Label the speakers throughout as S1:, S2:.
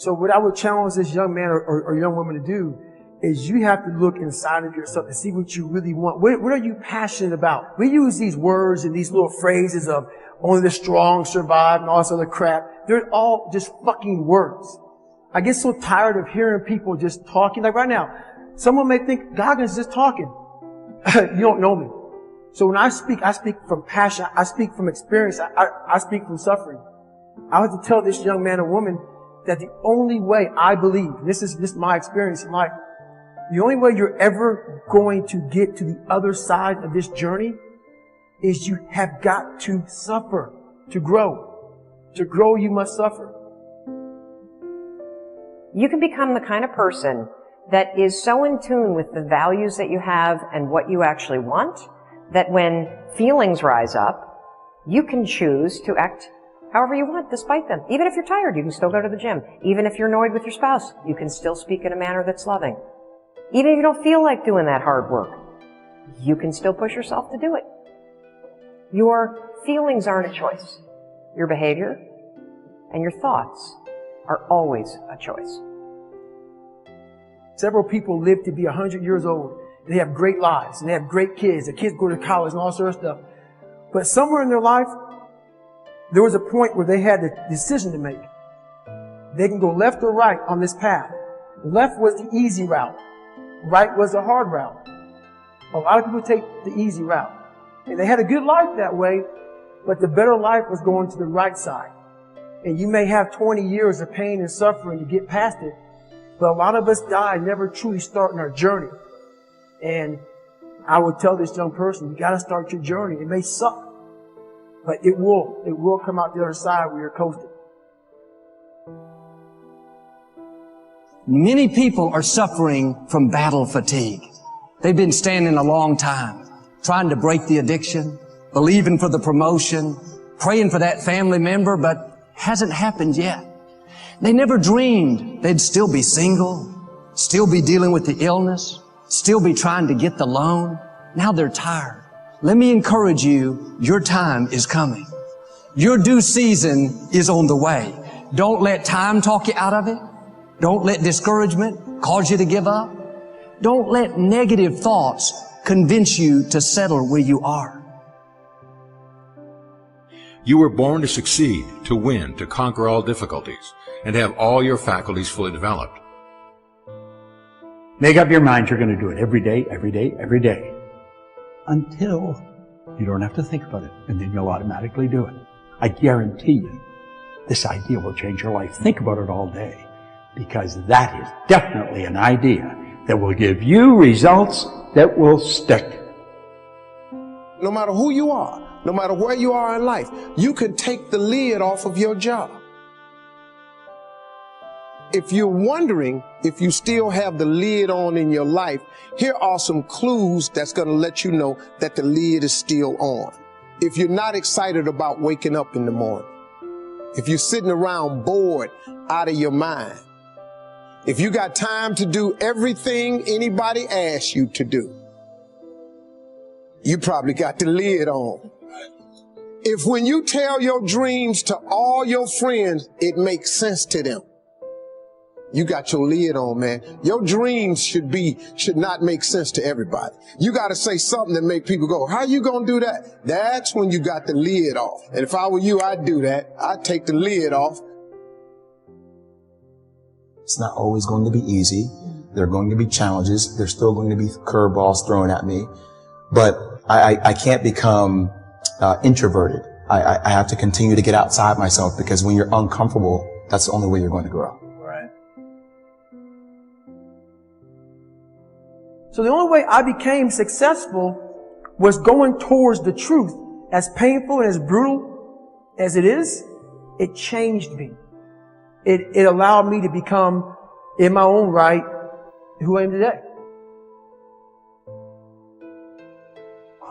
S1: So what I would challenge this young man or young woman to do is you have to look inside of yourself to see what you really want. What are you passionate about? We use these words and these little phrases of only the strong survive and all this other crap. They're all just fucking words. I get so tired of hearing people just talking. Like right now, someone may think Goggins is just talking. You don't know me. So when I speak from passion. I speak from experience. I speak from suffering. I have to tell this young man or woman that the only way I believe, this is my experience in life, the only way you're ever going to get to the other side of this journey is you have got to suffer to grow. To grow, you must suffer.
S2: You can become the kind of person that is so in tune with the values that you have and what you actually want that when feelings rise up, you can choose to act however you want despite them. Even if you're tired, you can still go to the gym. Even if you're annoyed with your spouse, you can still speak in a manner that's loving. Even if you don't feel like doing that hard work, you can still push yourself to do it. Your feelings aren't a choice. Your behavior and your thoughts are always a choice.
S1: Several people live to be 100 years old. They have great lives and they have great kids. The kids go to college and all sorts of stuff. But somewhere in their life, there was a point where they had a decision to make. They can go left or right on this path. Left was the easy route. Right was the hard route. A lot of people take the easy route. And they had a good life that way, but the better life was going to the right side. And you may have 20 years of pain and suffering to get past it, but a lot of us die never truly starting our journey. And I would tell this young person, you gotta start your journey. It may suck, but it will come out the other side where you're coasting.
S3: Many people are suffering from battle fatigue. They've been standing a long time, trying to break the addiction, believing for the promotion, praying for that family member, but hasn't happened yet. They never dreamed they'd still be single, still be dealing with the illness, still be trying to get the loan. Now they're tired. Let me encourage you, your time is coming. Your due season is on the way. Don't let time talk you out of it. Don't let discouragement cause you to give up. Don't let negative thoughts convince you to settle where you are.
S4: You were born to succeed, to win, to conquer all difficulties, and have all your faculties fully developed.
S5: Make up your mind you're going to do it every day, every day, every day. Until you don't have to think about it, and then you'll automatically do it. I guarantee you, this idea will change your life. Think about it all day, because that is definitely an idea that will give you results that will stick.
S6: No matter who you are, no matter where you are in life, you can take the lid off of your job. If you're wondering if you still have the lid on in your life, here are some clues that's going to let you know that the lid is still on. If you're not excited about waking up in the morning, if you're sitting around bored out of your mind, if you got time to do everything anybody asks you to do, you probably got the lid on. If when you tell your dreams to all your friends, it makes sense to them, you got your lid on, man. Your dreams should not make sense to everybody. You got to say something that make people go, how you going to do that? That's when you got the lid off. And if I were you, I'd do that. I'd take the lid off.
S7: It's not always going to be easy. There are going to be challenges. There's still going to be curveballs thrown at me. But I can't become introverted. I have to continue to get outside myself, because when you're uncomfortable, that's the only way you're going to grow.
S1: Right. So the only way I became successful was going towards the truth. As painful and as brutal as it is, it changed me. It allowed me to become, in my own right, who I am today.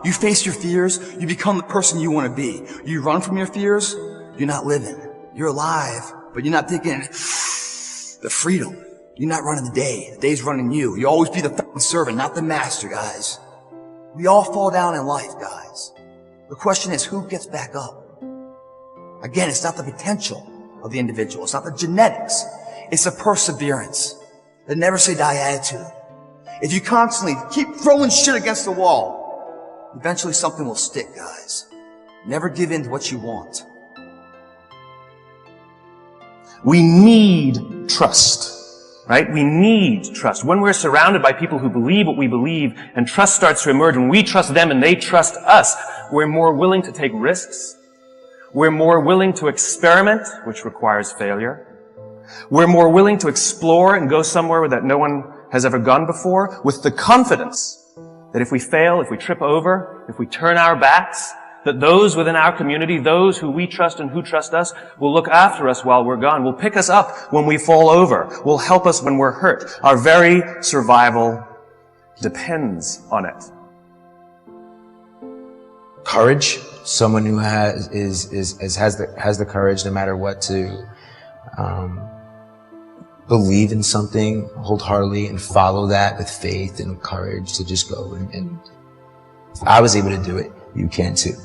S8: You face your fears, you become the person you want to be. You run from your fears, you're not living. You're alive, but you're not thinking the freedom. You're not running the day. The day's running you. You always be the fucking servant, not the master, guys. We all fall down in life, guys. The question is, who gets back up? Again, it's not the potential of the individual. It's not the genetics. It's a perseverance. The never say die attitude. If you constantly keep throwing shit against the wall, eventually something will stick, guys. Never give in to what you want.
S9: We need trust, right? We need trust. When we're surrounded by people who believe what we believe and trust starts to emerge, when we trust them and they trust us, we're more willing to take risks. We're more willing to experiment, which requires failure. We're more willing to explore and go somewhere that no one has ever gone before, with the confidence that if we fail, if we trip over, if we turn our backs, that those within our community, those who we trust and who trust us, will look after us while we're gone, will pick us up when we fall over, will help us when we're hurt. Our very survival depends on it.
S10: Courage, someone who has the courage no matter what to believe in something wholeheartedly and follow that with faith and courage to just go and if I was able to do it, you can too,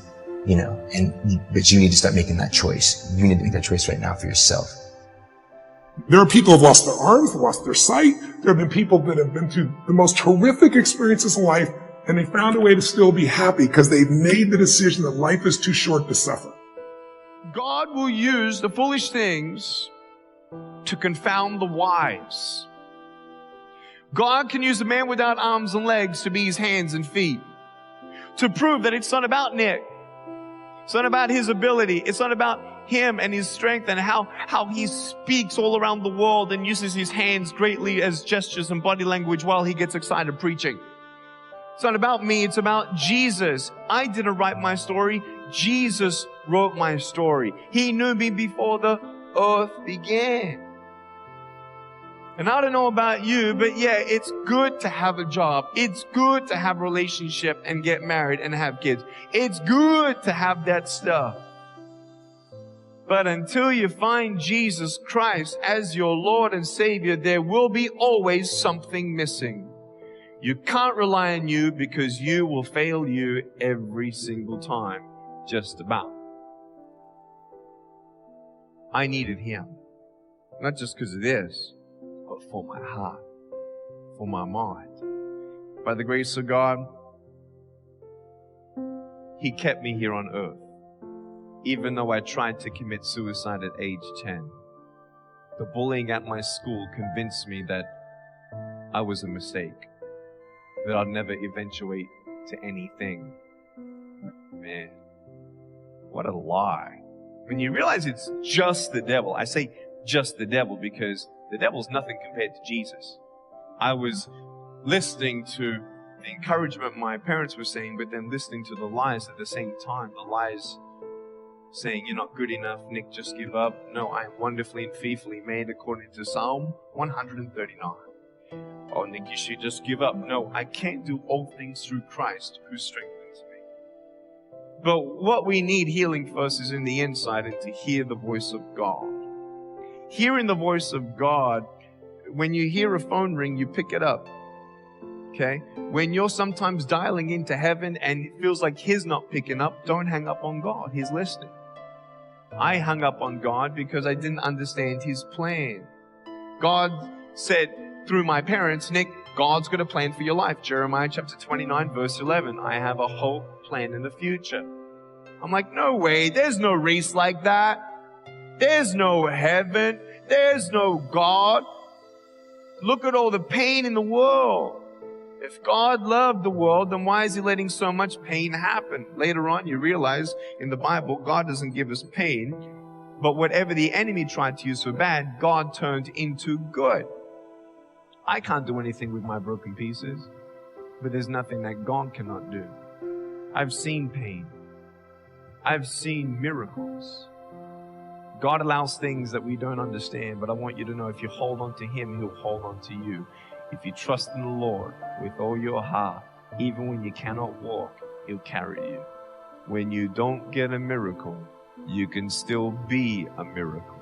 S10: but you need to start making that choice. You need to make that choice right now for yourself.
S11: There are people who have lost their arms, lost their sight. There have been people that have been through the most horrific experiences in life, and they found a way to still be happy because they've made the decision that life is too short to suffer.
S12: God will use the foolish things to confound the wise. God can use a man without arms and legs to be his hands and feet, to prove that it's not about Nick. It's not about his ability. It's not about him and his strength and how he speaks all around the world and uses his hands greatly as gestures and body language while he gets excited preaching. It's not about me. It's about Jesus. I didn't write my story. Jesus wrote my story. He knew me before the earth began. And I don't know about you, but yeah, it's good to have a job. It's good to have a relationship and get married and have kids. It's good to have that stuff. But until you find Jesus Christ as your Lord and Savior, there will be always something missing. You can't rely on you because you will fail you every single time, just about. I needed Him. Not just because of this, but for my heart, for my mind. By the grace of God, He kept me here on earth. Even though I tried to commit suicide at age 10. The bullying at my school convinced me that I was a mistake, that I'd never eventuate to anything. Man, what a lie. When you realize it's just the devil, I say just the devil because the devil's nothing compared to Jesus. I was listening to the encouragement my parents were saying, but then listening to the lies at the same time. The lies saying, you're not good enough, Nick, just give up. No, I am wonderfully and fearfully made according to Psalm 139. Oh, Nick, you should just give up. No, I can't do all things through Christ who strengthens me. But what we need healing first is in the inside and to hear the voice of God. Hearing the voice of God, when you hear a phone ring, you pick it up. Okay? When you're sometimes dialing into heaven and it feels like He's not picking up, don't hang up on God. He's listening. I hung up on God because I didn't understand His plan. God said through my parents, Nick, God's got a plan for your life. Jeremiah chapter 29, verse 11. I have a hope, plan in the future. I'm like, no way. There's no race like that. There's no heaven. There's no God. Look at all the pain in the world. If God loved the world, then why is He letting so much pain happen? Later on, you realize in the Bible, God doesn't give us pain, but whatever the enemy tried to use for bad, God turned into good. I can't do anything with my broken pieces, but there's nothing that God cannot do. I've seen pain. I've seen miracles. God allows things that we don't understand, but I want you to know if you hold on to Him, He'll hold on to you. If you trust in the Lord with all your heart, even when you cannot walk, He'll carry you. When you don't get a miracle, you can still be a miracle.